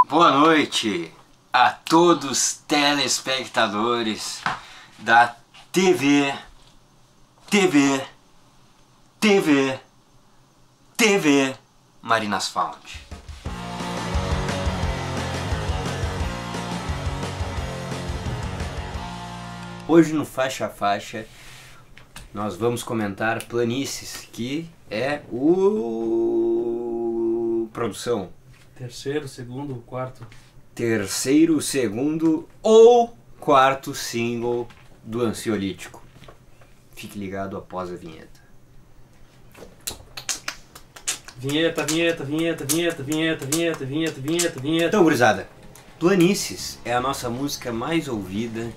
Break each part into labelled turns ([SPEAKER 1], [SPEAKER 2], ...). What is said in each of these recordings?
[SPEAKER 1] Boa noite a todos telespectadores da TV Marina Asfalt. Hoje no Faixa a Faixa nós vamos comentar Planícies, que é o... produção.
[SPEAKER 2] Terceiro, segundo, quarto.
[SPEAKER 1] Terceiro, segundo ou quarto single do Ansiolítico. Fique ligado após a vinheta.
[SPEAKER 2] Vinheta.
[SPEAKER 1] Então, gurizada, Planícies é a nossa música mais ouvida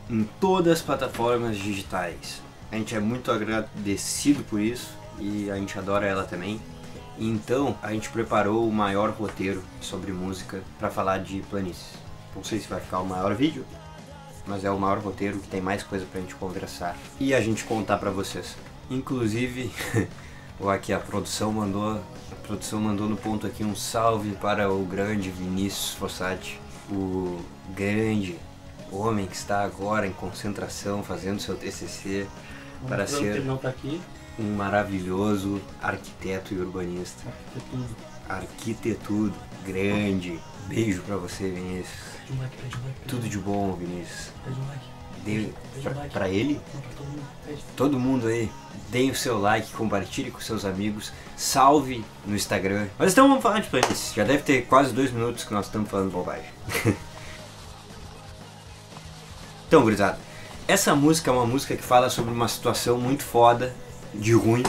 [SPEAKER 1] em todas as plataformas digitais. A gente é muito agradecido por isso e a gente adora ela também. Então a gente preparou o maior roteiro sobre música para falar de Planícies. Não sei se vai ficar o maior vídeo, mas é o maior roteiro que tem mais coisa pra gente conversar e a gente contar pra vocês. Inclusive, aqui a produção mandou no ponto aqui um salve para o grande Vinícius Fossati, o grande homem que está agora em concentração fazendo seu TCC para ser um maravilhoso arquiteto e urbanista. Arquitetudo grande. Beijo pra você, Vinícius. Tudo de bom, Vinícius. Pra ele? Todo mundo aí. Deem o seu like, compartilhe com seus amigos, salve no Instagram. Mas então vamos falar de Planícies. Já deve ter quase 2 minutos que nós estamos falando bobagem. Então, gurizada, essa música é uma música que fala sobre uma situação muito foda de ruim,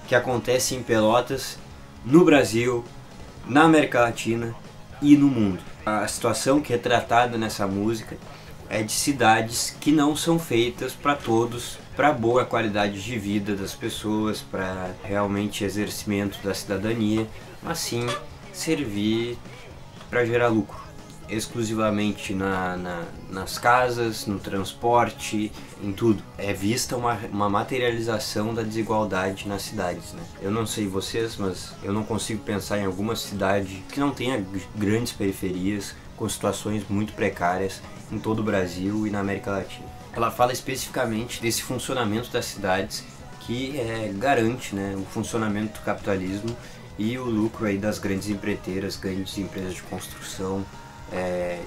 [SPEAKER 1] que acontece em Pelotas, no Brasil, na América Latina e no mundo. A situação que é tratada nessa música é de cidades que não são feitas para todos, para boa qualidade de vida das pessoas, para realmente exercimento da cidadania, mas sim servir para gerar lucro. Exclusivamente nas casas, no transporte, em tudo. É vista uma materialização da desigualdade nas cidades, né? Eu não sei vocês, mas eu não consigo pensar em alguma cidade que não tenha grandes periferias, com situações muito precárias em todo o Brasil e na América Latina. Ela fala especificamente desse funcionamento das cidades que garante, né, o funcionamento do capitalismo e o lucro aí das grandes empreiteiras, grandes empresas de construção,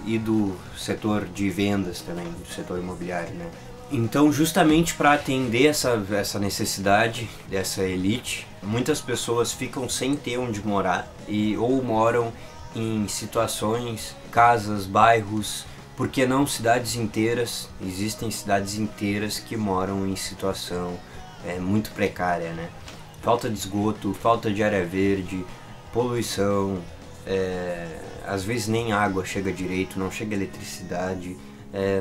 [SPEAKER 1] e do setor de vendas também, do setor imobiliário, né? Então, justamente para atender essa necessidade dessa elite, muitas pessoas ficam sem ter onde morar ou moram em situações, casas, bairros, porque não cidades inteiras. Existem cidades inteiras que moram em situação muito precária, né? Falta de esgoto, falta de área verde, poluição, às vezes nem água chega direito, não chega eletricidade,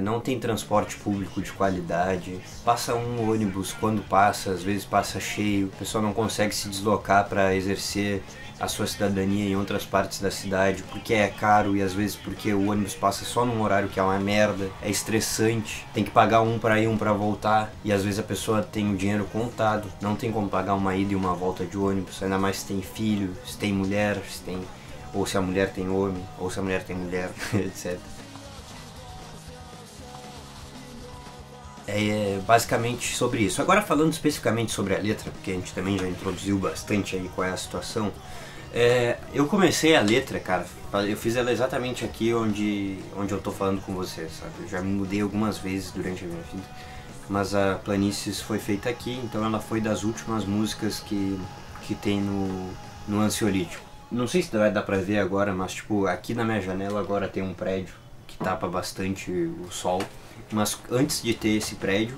[SPEAKER 1] não tem transporte público de qualidade, passa um ônibus quando passa, às vezes passa cheio, o pessoal não consegue se deslocar para exercer a sua cidadania em outras partes da cidade porque é caro e às vezes porque o ônibus passa só num horário que é uma merda, é estressante, tem que pagar um para ir, um para voltar e às vezes a pessoa tem o dinheiro contado, não tem como pagar uma ida e uma volta de ônibus, ainda mais se tem filho, se tem mulher, ou se a mulher tem homem, ou se a mulher tem mulher, etc. É basicamente sobre isso. Agora falando especificamente sobre a letra, porque a gente também já introduziu bastante aí qual é a situação. Eu comecei a letra, cara, eu fiz ela exatamente aqui onde eu tô falando com vocês, sabe? Eu já me mudei algumas vezes durante a minha vida, mas a Planícies foi feita aqui, então ela foi das últimas músicas que tem no Ansiolítico. Não sei se vai dar pra ver agora, mas tipo, aqui na minha janela agora tem um prédio que tapa bastante o sol. Mas antes de ter esse prédio,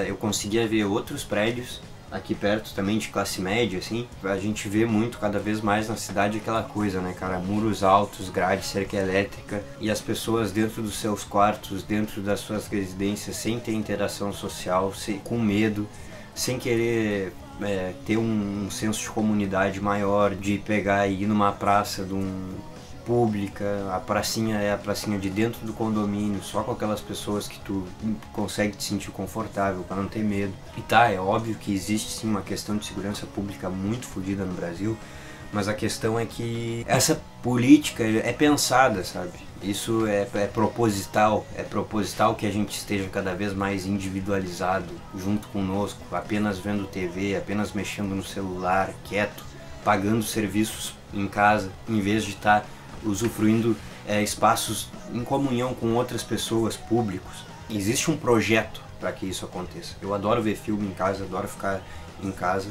[SPEAKER 1] eu conseguia ver outros prédios aqui perto também de classe média, assim. A gente vê muito, cada vez mais na cidade aquela coisa, né, cara? Muros altos, grade, cerca elétrica e as pessoas dentro dos seus quartos, dentro das suas residências, sem ter interação social, com medo, sem querer ter um senso de comunidade maior, de pegar e ir numa praça pública, a pracinha é a pracinha de dentro do condomínio, só com aquelas pessoas que tu consegue te sentir confortável, para não ter medo. E tá, é óbvio que existe sim uma questão de segurança pública muito fodida no Brasil, mas a questão é que essa política é pensada, sabe? Isso é proposital que a gente esteja cada vez mais individualizado junto conosco, apenas vendo TV, apenas mexendo no celular, quieto, pagando serviços em casa, em vez de estar usufruindo espaços em comunhão com outras pessoas, públicos. Existe um projeto para que isso aconteça. Eu adoro ver filme em casa, adoro ficar em casa,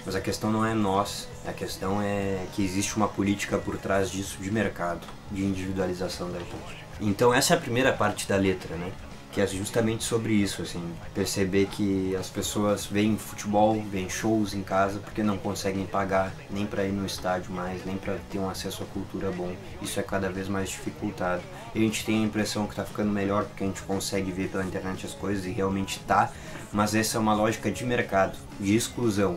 [SPEAKER 1] mas a questão não é nós, a questão é que existe uma política por trás disso de mercado, de individualização da gente. Então essa é a primeira parte da letra, né? Que é justamente sobre isso, assim, perceber que as pessoas veem futebol, veem shows em casa porque não conseguem pagar nem para ir no estádio mais, nem para ter um acesso à cultura bom. Isso é cada vez mais dificultado. E a gente tem a impressão que está ficando melhor porque a gente consegue ver pela internet as coisas e realmente tá, mas essa é uma lógica de mercado, de exclusão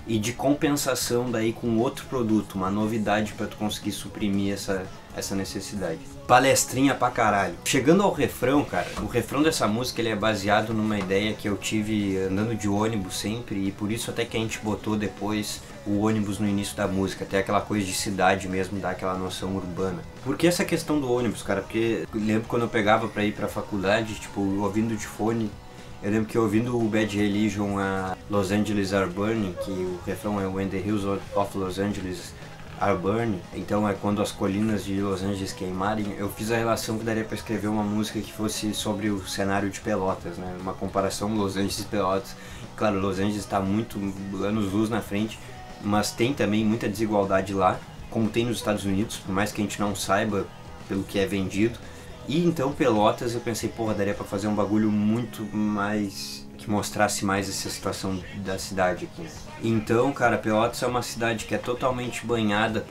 [SPEAKER 1] e de compensação daí com outro produto, uma novidade para tu conseguir suprimir essa necessidade. Palestrinha pra caralho. Chegando ao refrão, cara, o refrão dessa música ele é baseado numa ideia que eu tive andando de ônibus sempre, e por isso até que a gente botou depois o ônibus no início da música, até aquela coisa de cidade mesmo, dá aquela noção urbana. Por que essa questão do ônibus, cara? Porque eu lembro quando eu pegava pra ir pra faculdade, tipo, ouvindo de fone, eu lembro que ouvindo o Bad Religion, a Los Angeles Are Burning, que o refrão é When the Hills of Los Angeles Are Burning, então é quando as colinas de Los Angeles queimarem, eu fiz a relação que daria para escrever uma música que fosse sobre o cenário de Pelotas, né? Uma comparação Los Angeles e Pelotas. Claro, Los Angeles está muito anos-luz na frente, mas tem também muita desigualdade lá, como tem nos Estados Unidos, por mais que a gente não saiba pelo que é vendido. E então Pelotas eu pensei, porra, daria pra fazer um bagulho muito mais que mostrasse mais essa situação da cidade aqui. Então, cara, Pelotas é uma cidade que é totalmente banhada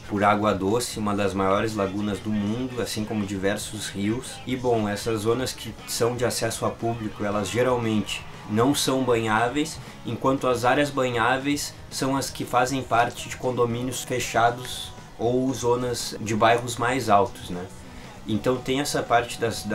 [SPEAKER 1] por água doce, uma das maiores lagunas do mundo, assim como diversos rios. E bom, essas zonas que são de acesso a público, elas geralmente não são banháveis, enquanto as áreas banháveis são as que fazem parte de condomínios fechados ou zonas de bairros mais altos, né? Então tem essa parte das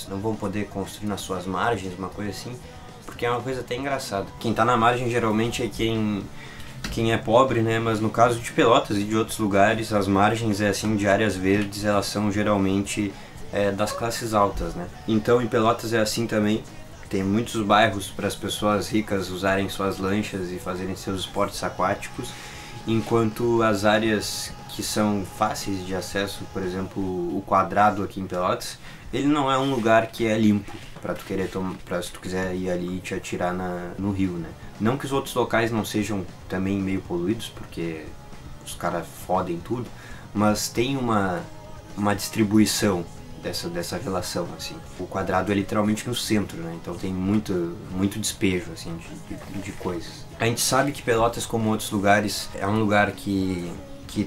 [SPEAKER 1] não vão poder construir nas suas margens, uma coisa assim, porque é uma coisa até engraçada. Quem tá na margem geralmente é quem é pobre, né? Mas no caso de Pelotas e de outros lugares, as margens assim de áreas verdes, elas são geralmente das classes altas, né? Então em Pelotas é assim também. Tem muitos bairros para as pessoas ricas usarem suas lanchas e fazerem seus esportes aquáticos, enquanto as áreas que são fáceis de acesso, por exemplo, o Quadrado aqui em Pelotas, ele não é um lugar que é limpo para tu querer se tu quiser ir ali e te atirar no rio, né? Não que os outros locais não sejam também meio poluídos, porque os caras fodem tudo, mas tem uma distribuição dessa relação, assim. O Quadrado é literalmente no centro, né? Então tem muito despejo, assim, de coisas. A gente sabe que Pelotas, como outros lugares, é um lugar que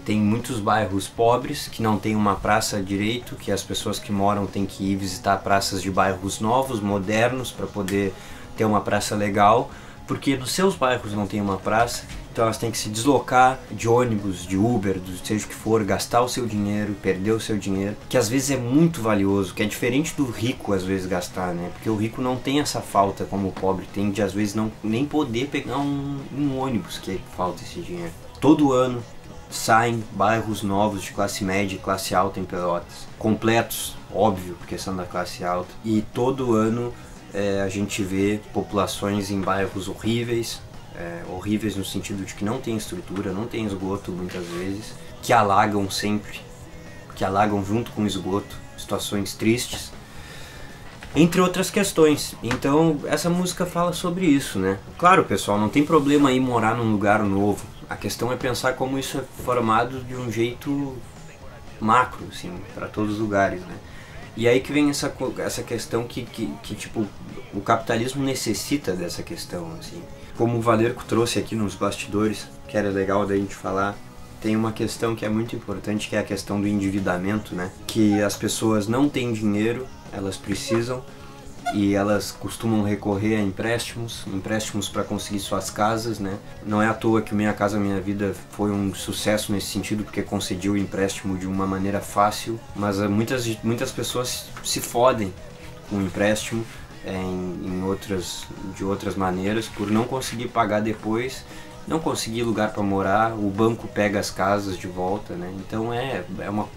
[SPEAKER 1] tem muitos bairros pobres, que não tem uma praça direito, que as pessoas que moram têm que ir visitar praças de bairros novos, modernos, para poder ter uma praça legal, porque nos seus bairros não tem uma praça, então elas têm que se deslocar de ônibus, de Uber, seja o que for, gastar o seu dinheiro, perder o seu dinheiro, que às vezes é muito valioso, que é diferente do rico às vezes gastar, né? Porque o rico não tem essa falta como o pobre tem, de às vezes não nem poder pegar um ônibus, que falta esse dinheiro. Todo ano saem bairros novos de classe média e classe alta em Pelotas, completos, óbvio, porque são da classe alta, e todo ano a gente vê populações em bairros horríveis, horríveis no sentido de que não tem estrutura, não tem esgoto muitas vezes, que alagam sempre, que alagam junto com o esgoto, situações tristes, entre outras questões. Então essa música fala sobre isso, né? Claro, pessoal, não tem problema em morar num lugar novo, a questão é pensar como isso é formado de um jeito macro, assim, para todos os lugares, né? E aí que vem essa questão que tipo, o capitalismo necessita dessa questão, assim. Como o Valerco trouxe aqui nos bastidores, que era legal da gente falar, tem uma questão que é muito importante, que é a questão do endividamento, né? Que as pessoas não têm dinheiro, elas precisam, e elas costumam recorrer a empréstimos para conseguir suas casas, né? Não é à toa que o Minha Casa Minha Vida foi um sucesso nesse sentido, porque concedeu o empréstimo de uma maneira fácil, mas muitas pessoas se fodem com o empréstimo de outras maneiras por não conseguir pagar depois, não conseguir lugar para morar, o banco pega as casas de volta, né? Então é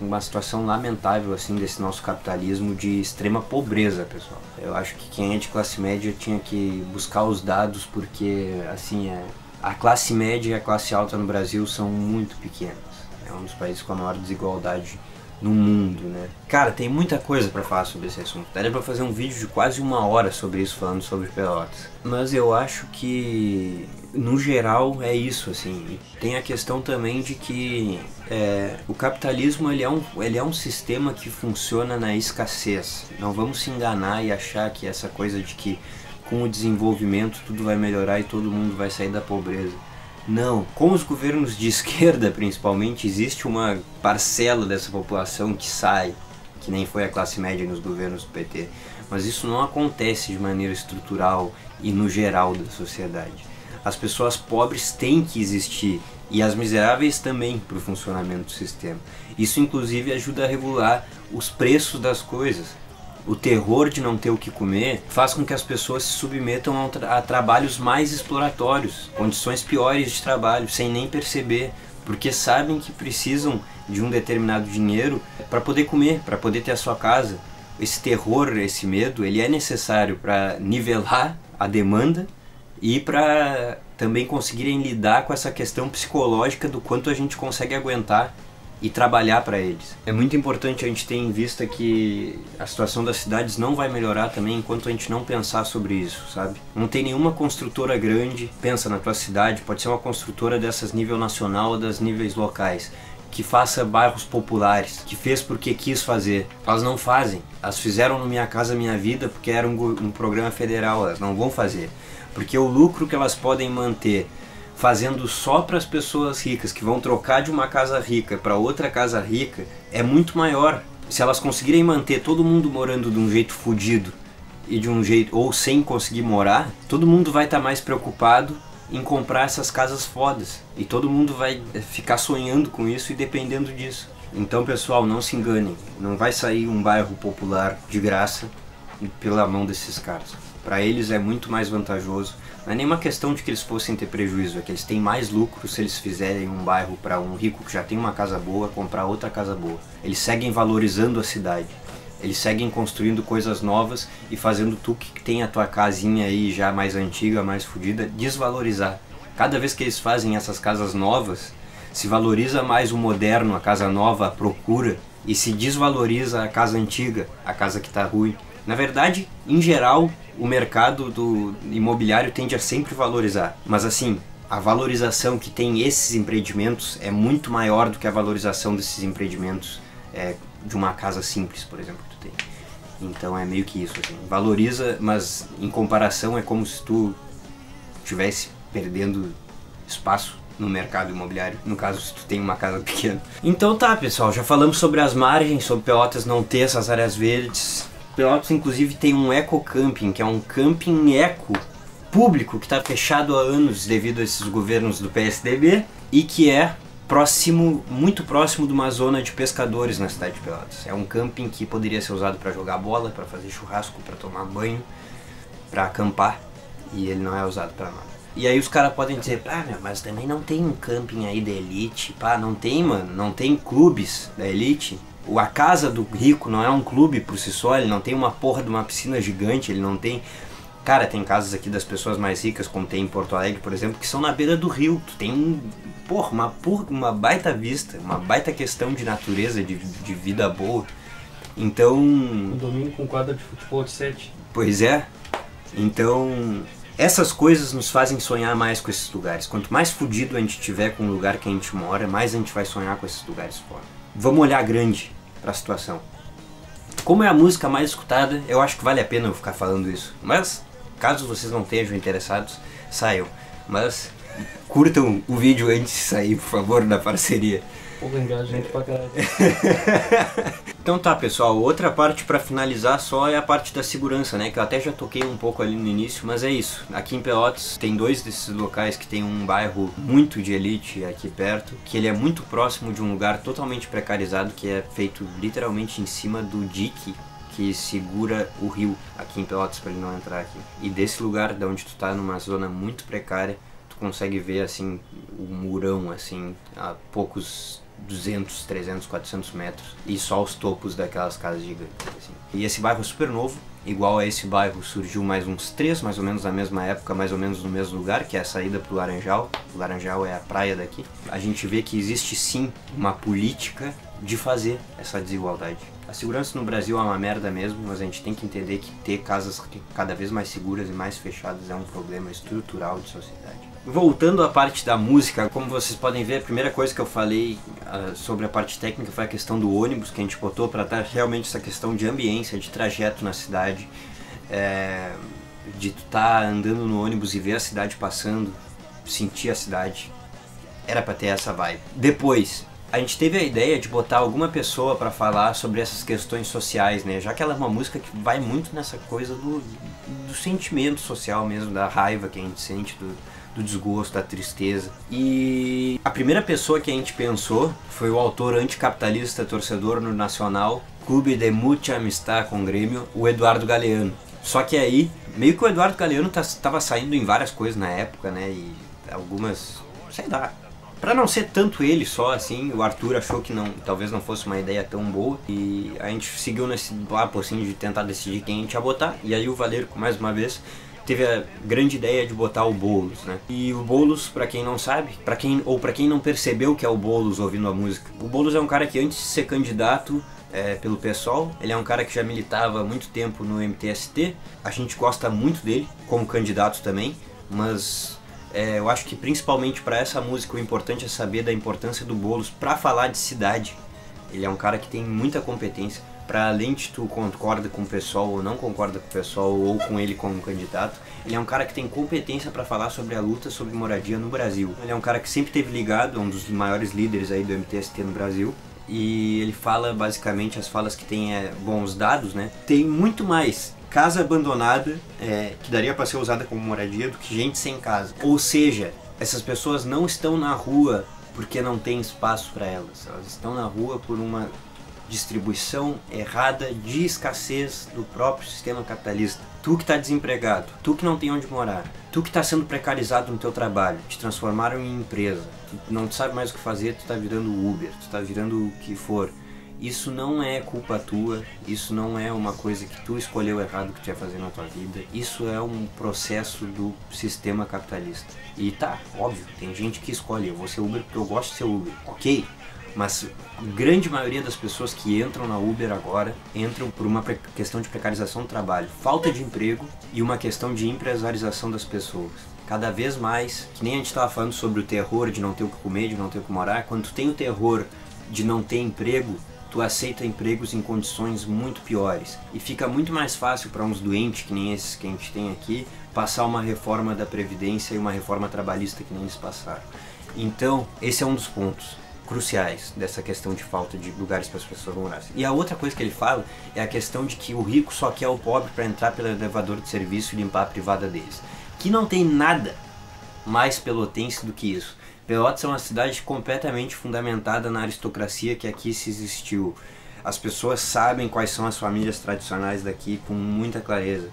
[SPEAKER 1] uma situação lamentável assim desse nosso capitalismo de extrema pobreza, pessoal. Eu acho que quem é de classe média tinha que buscar os dados, porque assim a classe média e a classe alta no Brasil são muito pequenas. É um dos países com a maior desigualdade no mundo, né? Cara, tem muita coisa pra falar sobre esse assunto. Daria pra fazer um vídeo de quase 1 hora sobre isso, falando sobre Pelotas. Mas eu acho que, no geral, é isso, assim. Tem a questão também de que o capitalismo ele é um sistema que funciona na escassez. Não vamos se enganar e achar que essa coisa de que com o desenvolvimento tudo vai melhorar e todo mundo vai sair da pobreza. Não, com os governos de esquerda principalmente, existe uma parcela dessa população que sai, que nem foi a classe média nos governos do PT, mas isso não acontece de maneira estrutural e no geral da sociedade. As pessoas pobres têm que existir e as miseráveis também para o funcionamento do sistema. Isso inclusive ajuda a regular os preços das coisas. O terror de não ter o que comer faz com que as pessoas se submetam a trabalhos mais exploratórios, condições piores de trabalho, sem nem perceber, porque sabem que precisam de um determinado dinheiro para poder comer, para poder ter a sua casa. Esse terror, esse medo, ele é necessário para nivelar a demanda e para também conseguirem lidar com essa questão psicológica do quanto a gente consegue aguentar e trabalhar para eles. É muito importante a gente ter em vista que a situação das cidades não vai melhorar também enquanto a gente não pensar sobre isso, sabe? Não tem nenhuma construtora grande, pensa na tua cidade, pode ser uma construtora dessas nível nacional ou das níveis locais, que faça bairros populares, que fez porque quis fazer. Elas não fazem. Elas fizeram no Minha Casa Minha Vida porque era um programa federal, elas não vão fazer. Porque o lucro que elas podem manter fazendo só para as pessoas ricas, que vão trocar de uma casa rica para outra casa rica, é muito maior. Se elas conseguirem manter todo mundo morando de um jeito fodido e de um jeito ou sem conseguir morar, todo mundo vai estar mais preocupado em comprar essas casas fodas e todo mundo vai ficar sonhando com isso e dependendo disso. Então, pessoal, não se enganem, não vai sair um bairro popular de graça pela mão desses caras. Para eles é muito mais vantajoso. Não é nenhuma questão de que eles fossem ter prejuízo, é que eles têm mais lucro se eles fizerem um bairro para um rico que já tem uma casa boa, comprar outra casa boa. Eles seguem valorizando a cidade, eles seguem construindo coisas novas e fazendo tu que tem a tua casinha aí já mais antiga, mais fodida, desvalorizar. Cada vez que eles fazem essas casas novas, se valoriza mais o moderno, a casa nova, a procura, e se desvaloriza a casa antiga, a casa que está ruim. Na verdade, em geral, o mercado do imobiliário tende a sempre valorizar. Mas assim, a valorização que tem esses empreendimentos é muito maior do que a valorização desses empreendimentos de uma casa simples, por exemplo, que tu tem. Então é meio que isso, assim. Valoriza, mas em comparação é como se tu estivesse perdendo espaço no mercado imobiliário, no caso se tu tem uma casa pequena. Então tá, pessoal, já falamos sobre as margens, sobre Pelotas não ter essas áreas verdes. Pelotas inclusive tem um ecocamping, que é um camping eco público que está fechado há anos devido a esses governos do PSDB e que é próximo, muito próximo de uma zona de pescadores na cidade de Pelotas. É um camping que poderia ser usado para jogar bola, para fazer churrasco, para tomar banho, para acampar, e ele não é usado para nada. E aí os caras podem dizer, meu, mas também não tem um camping aí da elite, não tem, mano, não tem clubes da elite. A casa do rico não é um clube por si só, ele não tem uma porra de uma piscina gigante, ele não tem... Cara, tem casas aqui das pessoas mais ricas, como tem em Porto Alegre, por exemplo, que são na beira do rio. Tu tem uma baita vista, uma baita questão de natureza, de vida boa. Então...
[SPEAKER 2] Um domingo com quadra de futebol de 7.
[SPEAKER 1] Pois é. Então... Essas coisas nos fazem sonhar mais com esses lugares. Quanto mais fudido a gente tiver com o lugar que a gente mora, mais a gente vai sonhar com esses lugares fora. Vamos olhar grande para a situação. Como é a música mais escutada, eu acho que vale a pena eu ficar falando isso. Mas, caso vocês não estejam interessados, saiam. Mas, curtam o vídeo antes de sair, por favor, da parceria.
[SPEAKER 2] Pouco engajamento pra caralho.
[SPEAKER 1] Então tá, pessoal, outra parte pra finalizar só é a parte da segurança, né, que eu até já toquei um pouco ali no início, mas é isso. Aqui em Pelotas tem 2 desses locais que tem um bairro muito de elite aqui perto, que ele é muito próximo de um lugar totalmente precarizado, que é feito literalmente em cima do dique que segura o rio aqui em Pelotas pra ele não entrar aqui. E desse lugar, de onde tu tá, numa zona muito precária, tu consegue ver assim o murão assim a poucos 200, 300, 400 metros e só os topos daquelas casas gigantes assim. E esse bairro é super novo, igual a esse bairro surgiu mais uns 3, mais ou menos na mesma época, mais ou menos no mesmo lugar, que é a saída pro Laranjal. O Laranjal é a praia daqui. A gente vê que existe sim uma política de fazer essa desigualdade. A segurança no Brasil é uma merda mesmo, mas a gente tem que entender que ter casas cada vez mais seguras e mais fechadas é um problema estrutural de sociedade. Voltando à parte da música, como vocês podem ver, a primeira coisa que eu falei sobre a parte técnica foi a questão do ônibus, que a gente botou para dar realmente essa questão de ambiência, de trajeto na cidade, de tu estar andando no ônibus e ver a cidade passando, sentir a cidade. Era para ter essa vibe. Depois, a gente teve a ideia de botar alguma pessoa para falar sobre essas questões sociais, né? Já que ela é uma música que vai muito nessa coisa do sentimento social mesmo, da raiva que a gente sente, do desgosto, da tristeza. E a primeira pessoa que a gente pensou foi o autor anticapitalista, torcedor no Nacional, Clube de Mucha Amistad com Grêmio, o Eduardo Galeano. Só que aí, meio que o Eduardo Galeano estava saindo em várias coisas na época, né? E algumas, sei lá, pra não ser tanto ele só, assim, o Arthur achou que talvez não fosse uma ideia tão boa. E a gente seguiu nesse papo, assim, de tentar decidir quem a gente ia botar. E aí o Valer, mais uma vez, teve a grande ideia de botar o Boulos, né? E o Boulos, pra quem não sabe, pra quem não percebeu que é o Boulos ouvindo a música, o Boulos é um cara que antes de ser candidato pelo PSOL, ele é um cara que já militava há muito tempo no MTST, a gente gosta muito dele, como candidato também, mas eu acho que principalmente para essa música o importante é saber da importância do Boulos para falar de cidade. Ele é um cara que tem muita competência. Para além de tu concorda com o pessoal ou não concorda com o pessoal ou com ele como candidato, ele é um cara que tem competência para falar sobre a luta sobre moradia no Brasil. Ele é um cara que sempre esteve ligado, é um dos maiores líderes aí do MTST no Brasil, e ele fala basicamente as falas que tem bons dados, né? Tem muito mais casa abandonada que daria para ser usada como moradia do que gente sem casa. Ou seja, essas pessoas não estão na rua porque não tem espaço para elas. Elas estão na rua por uma distribuição errada de escassez do próprio sistema capitalista. Tu que está desempregado, tu que não tem onde morar, tu que está sendo precarizado no teu trabalho, te transformaram em empresa, tu não sabe mais o que fazer, tu está virando Uber, tu está virando o que for. Isso não é culpa tua, isso não é uma coisa que tu escolheu errado que tu ia fazer na tua vida, isso é um processo do sistema capitalista. E tá, óbvio, tem gente que escolhe, eu vou ser Uber porque eu gosto de ser Uber, ok? Mas a grande maioria das pessoas que entram na Uber agora entram por uma questão de precarização do trabalho, falta de emprego e uma questão de empresarização das pessoas. Cada vez mais, que nem a gente estava falando sobre o terror de não ter o que comer, de não ter o que morar, quando tu tem o terror de não ter emprego, tu aceita empregos em condições muito piores. E fica muito mais fácil para uns doentes, que nem esses que a gente tem aqui, passar uma reforma da Previdência e uma reforma trabalhista que nem eles passaram. Então, esse é um dos pontos cruciais dessa questão de falta de lugares para as pessoas morarem. E a outra coisa que ele fala é a questão de que o rico só quer o pobre para entrar pelo elevador de serviço e limpar a privada deles. Que não tem nada mais pelotense do que isso. Pelotas é uma cidade completamente fundamentada na aristocracia que aqui se existiu. As pessoas sabem quais são as famílias tradicionais daqui com muita clareza.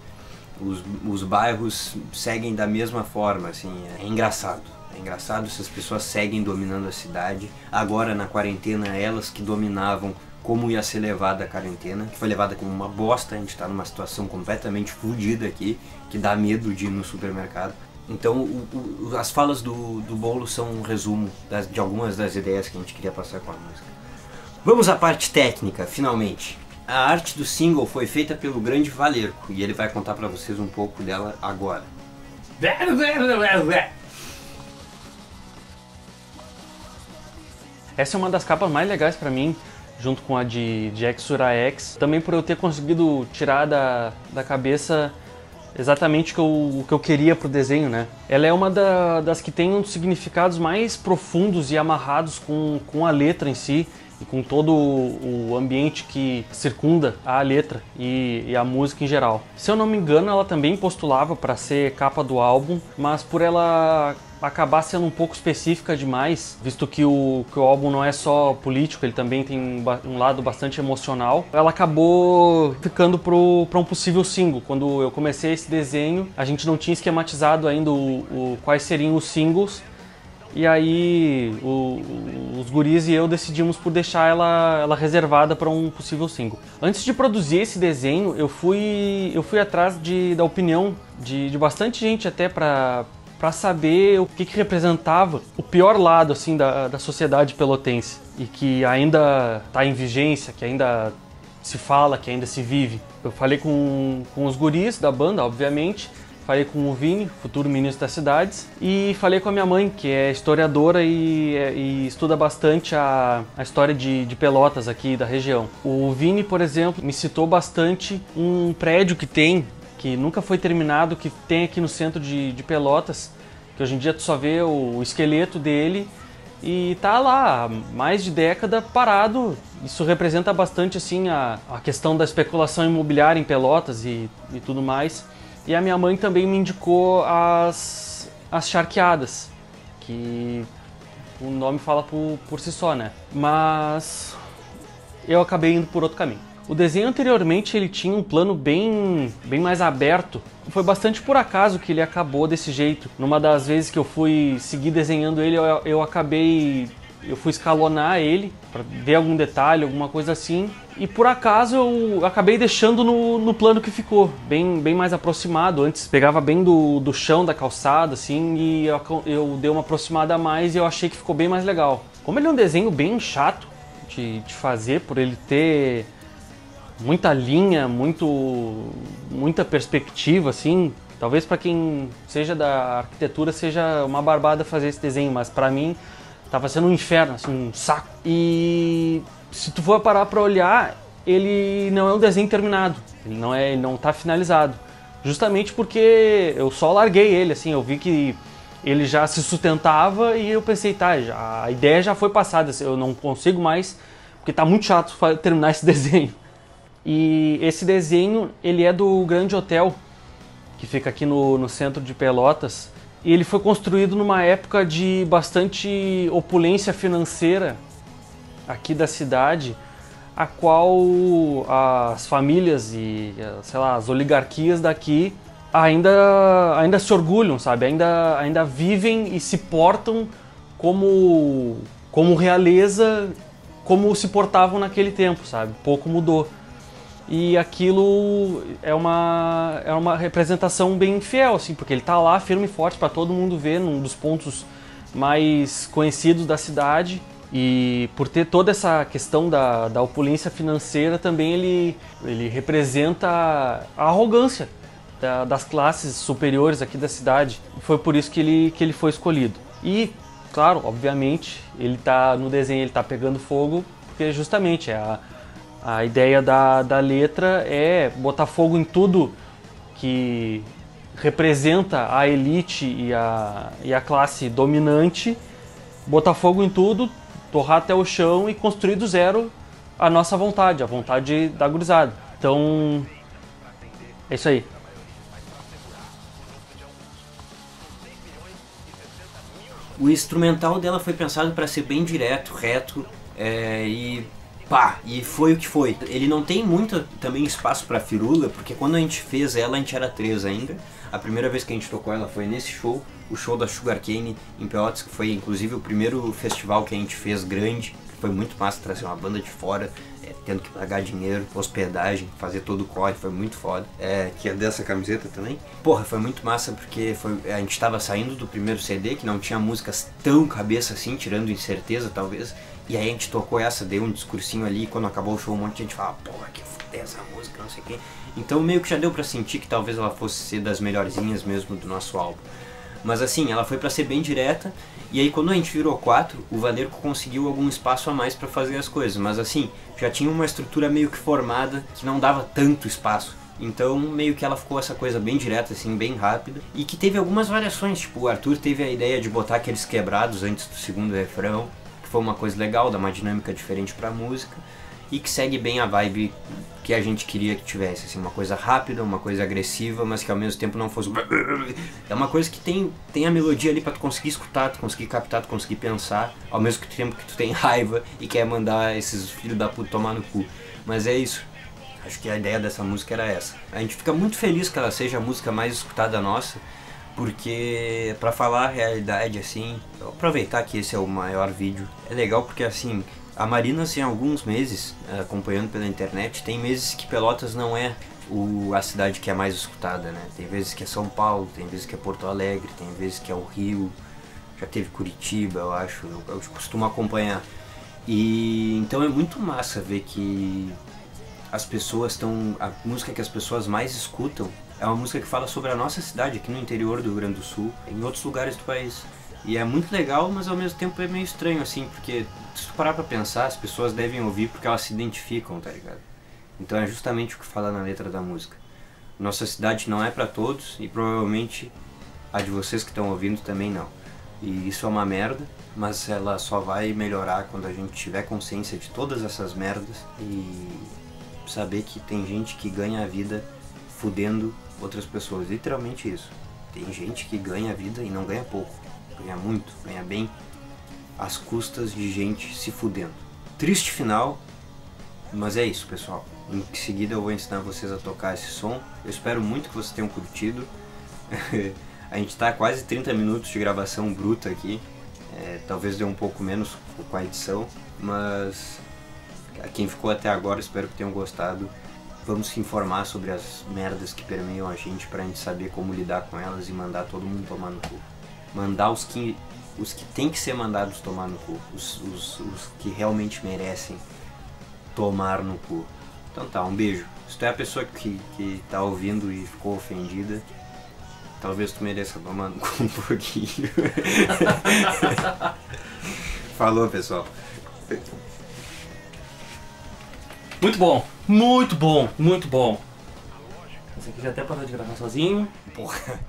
[SPEAKER 1] Os bairros seguem da mesma forma, assim, é engraçado. É engraçado se as pessoas seguem dominando a cidade. Agora na quarentena, elas que dominavam como ia ser levada a quarentena, que foi levada como uma bosta. A gente está numa situação completamente fodida aqui, que dá medo de ir no supermercado. Então as falas do Boulos são um resumo de algumas das ideias que a gente queria passar com a música. Vamos à parte técnica, finalmente. A arte do single foi feita pelo grande Valerco e ele vai contar para vocês um pouco dela agora.
[SPEAKER 2] Essa é uma das capas mais legais pra mim, junto com a de Exura X. Também por eu ter conseguido tirar da cabeça exatamente o que eu queria pro desenho, né? Ela é uma das que tem um dos significados mais profundos e amarrados com a letra em si. e com todo o ambiente que circunda a letra e a música em geral. Se eu não me engano, ela também postulava para ser capa do álbum, mas por ela acabar sendo um pouco específica demais, visto que o álbum não é só político, ele também tem um lado bastante emocional, ela acabou ficando para um possível single. Quando eu comecei esse desenho, a gente não tinha esquematizado ainda quais seriam os singles, e aí os guris e eu decidimos por deixar ela reservada para um possível single. Antes de produzir esse desenho, eu fui atrás da opinião de bastante gente até para saber o que representava o pior lado assim da sociedade pelotense e que ainda está em vigência, que ainda se fala, que ainda se vive. Eu falei com os guris da banda, obviamente, falei com o Vini, futuro ministro das cidades, e falei com a minha mãe, que é historiadora e estuda bastante a história de Pelotas aqui da região. O Vini, por exemplo, me citou bastante um prédio que nunca foi terminado, que tem aqui no centro de Pelotas, que hoje em dia tu só vê o esqueleto dele e tá lá há mais de década parado. Isso representa bastante assim a questão da especulação imobiliária em Pelotas e tudo mais. E a minha mãe também me indicou as charqueadas, que o nome fala por si só, né? Mas eu acabei indo por outro caminho. O desenho anteriormente ele tinha um plano bem mais aberto. Foi bastante por acaso que ele acabou desse jeito. Numa das vezes que eu fui seguir desenhando ele, eu fui escalonar ele para ver algum detalhe, alguma coisa assim. E por acaso eu acabei deixando no plano que ficou, bem mais aproximado. Antes pegava bem do chão da calçada, assim, e eu dei uma aproximada a mais e eu achei que ficou bem mais legal. Como ele é um desenho bem chato de fazer, por ele ter muita linha, muita perspectiva, assim. Talvez para quem seja da arquitetura seja uma barbada fazer esse desenho, mas para mim tava sendo um inferno, assim, um saco. E se tu for parar para olhar, ele não é um desenho terminado, ele não tá finalizado. Justamente porque eu só larguei ele, assim, eu vi que ele já se sustentava e eu pensei, tá, a ideia já foi passada, eu não consigo mais, porque tá muito chato terminar esse desenho. E esse desenho, ele é do Grande Hotel, que fica aqui no centro de Pelotas. E ele foi construído numa época de bastante opulência financeira aqui da cidade, a qual as famílias e, sei lá, as oligarquias daqui ainda se orgulham, sabe? Ainda vivem e se portam como realeza, como se portavam naquele tempo, sabe? Pouco mudou. E aquilo é uma representação bem fiel, assim, porque ele tá lá firme e forte para todo mundo ver, num dos pontos mais conhecidos da cidade. E por ter toda essa questão da opulência financeira, também ele representa a arrogância das classes superiores aqui da cidade. Foi por isso que ele foi escolhido. E, claro, obviamente, no desenho ele tá pegando fogo, porque justamente a ideia da letra é botar fogo em tudo que representa a elite e a classe dominante, botar fogo em tudo, torrar até o chão e construir do zero a nossa vontade, a vontade da gurizada. Então, é isso aí.
[SPEAKER 1] O instrumental dela foi pensado para ser bem direto, reto, e foi o que foi. Ele não tem muito também espaço pra firula, porque quando a gente fez ela, a gente era 3 ainda. A primeira vez que a gente tocou ela foi nesse show, o show da Sugarcane em Pelotas, que foi inclusive o primeiro festival que a gente fez grande. Foi muito massa trazer uma banda de fora, tendo que pagar dinheiro, hospedagem, fazer todo o corre, foi muito foda. Que é dessa camiseta também. Porra, foi muito massa porque a gente tava saindo do primeiro CD, que não tinha músicas tão cabeça assim, tirando Incerteza talvez. E aí a gente tocou essa, deu um discursinho ali, e quando acabou o show um monte de gente falava, porra, que foda essa música, não sei o quê. Então meio que já deu pra sentir que talvez ela fosse ser das melhorzinhas mesmo do nosso álbum. Mas assim, ela foi pra ser bem direta, e aí quando a gente virou 4, o Valerco conseguiu algum espaço a mais pra fazer as coisas. Mas assim, já tinha uma estrutura meio que formada, que não dava tanto espaço. Então meio que ela ficou essa coisa bem direta, assim, bem rápida. E que teve algumas variações, tipo, o Arthur teve a ideia de botar aqueles quebrados antes do segundo refrão, foi uma coisa legal, dá uma dinâmica diferente pra música e que segue bem a vibe que a gente queria que tivesse, assim, uma coisa rápida, uma coisa agressiva, mas que ao mesmo tempo não fosse... É uma coisa que tem a melodia ali pra tu conseguir escutar, tu conseguir captar, tu conseguir pensar, ao mesmo tempo que tu tem raiva e quer mandar esses filhos da puta tomar no cu. Mas é isso. Acho que a ideia dessa música era essa. A gente fica muito feliz que ela seja a música mais escutada nossa, porque, pra falar a realidade, assim, aproveitar que esse é o maior vídeo, é legal porque, assim, a Marina, assim, há alguns meses, acompanhando pela internet, tem meses que Pelotas não é a cidade que é mais escutada, né? Tem vezes que é São Paulo, tem vezes que é Porto Alegre, tem vezes que é o Rio, já teve Curitiba, eu acho, eu costumo acompanhar. E então é muito massa ver que as pessoas estão... A música que as pessoas mais escutam é uma música que fala sobre a nossa cidade aqui no interior do Rio Grande do Sul, em outros lugares do país. E é muito legal, mas ao mesmo tempo é meio estranho, assim, porque se tu parar pra pensar, as pessoas devem ouvir porque elas se identificam, tá ligado? Então é justamente o que fala na letra da música. Nossa cidade não é pra todos e provavelmente a de vocês que estão ouvindo também não. E isso é uma merda, mas ela só vai melhorar quando a gente tiver consciência de todas essas merdas e saber que tem gente que ganha a vida fudendo outras pessoas, literalmente isso. Tem gente que ganha a vida e não ganha pouco, ganha muito, ganha bem, às custas de gente se fudendo. Triste final, mas é isso, pessoal. Em seguida eu vou ensinar vocês a tocar esse som. Eu espero muito que vocês tenham curtido. A gente tá quase 30 minutos de gravação bruta aqui, talvez dê um pouco menos com a edição, mas quem ficou até agora, espero que tenham gostado. Vamos se informar sobre as merdas que permeiam a gente pra gente saber como lidar com elas e mandar todo mundo tomar no cu. Mandar os que tem que ser mandados tomar no cu, os que realmente merecem tomar no cu. Então tá, um beijo. Se tu é a pessoa que tá ouvindo e ficou ofendida, talvez tu mereça tomar no cu um pouquinho. Falou, pessoal.
[SPEAKER 2] Muito bom, muito bom, muito bom. Esse aqui já até parou de gravar sozinho.
[SPEAKER 1] Porra.